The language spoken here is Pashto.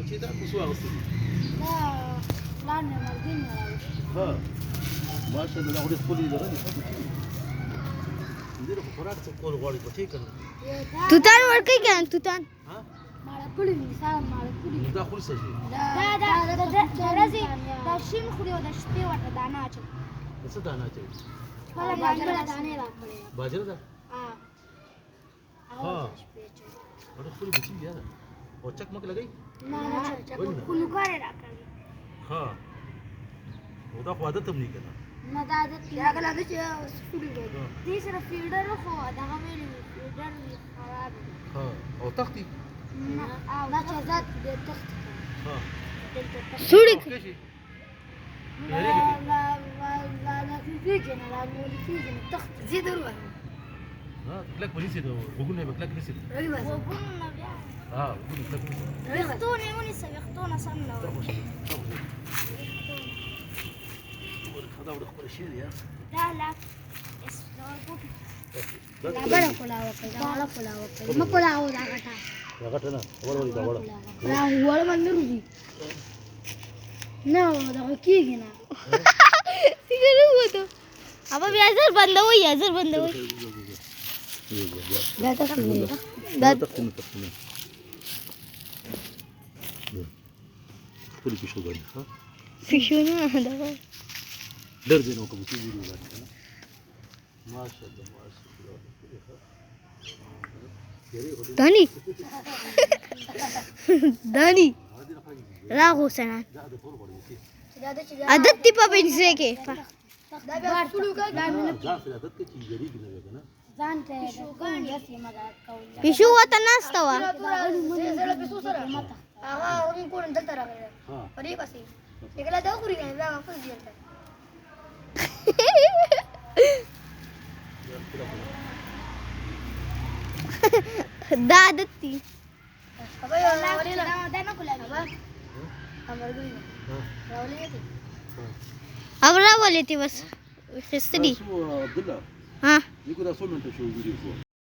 چې دا کوڅه واغستې دا پلان مې مرګین ها ماشاءالله دا وړي خپلې درنه دې په خوراک څه کول غواړي په ټیک نه توتان ورکې کنه توتان ها ماړه کړی مثال ماړه کړی دا خوري څه شي دا راځي دا شین خوري او د شپې ورته دانه اچي څه دانه چي ولا باجره دانه راکړي باجره دا ها ها ورته خوري بچي یاره او چک مک لګي نه چک کونو کارې راکړي ها او دا خو عادت هم نه کنه نه دا عادت هغه لاته چې سپوري دی دې سره فیلډر خو دا ویلې فیلډر خراب ها او تختي نه او دا چې ذات د تخت ها سوړي لا لا لا لا فيجي انا لا فيجي تخت زيد روح ها لك بنسي ده وقلنا بكلك نسي ايوه وقلنا اه وقلنا بكلك نسي يخطوني ونسى يخطونا سنه هذا ولا خبر شيء يا لا لا لا بڑا کولا وکړه دا ولا کولا وکړه ما کولا و دا غټه دا غټه نه اور ولې دا وړه دا وړ باندې روزي نه دا کیږي نه څنګه وته अब बी अजर बंद होई دا تخت دا تختنه خپل کې شو غواړي ها فيشونه دا ډېر دې نو کوم څه ویډیو راځي ماشاءالله داني راغو سنان عدد تی په بنځه کې دا بیا ټولو کا ځان سره عادت کې چې جری کې نه کنه ځان ته شوګان یې مدد کول پښو وته ناستوا زړه پښو سره هغه هم کول دلته راغلی ها پرې پسې एकला دا خوري نه دا واپس دیلته دا عدد تی ابا یو ولې دا نه کوله ابا امرګي راولې ته अब रावले ती बस खिस्ती عبد الله ها يقول اصلا انت شو فيديو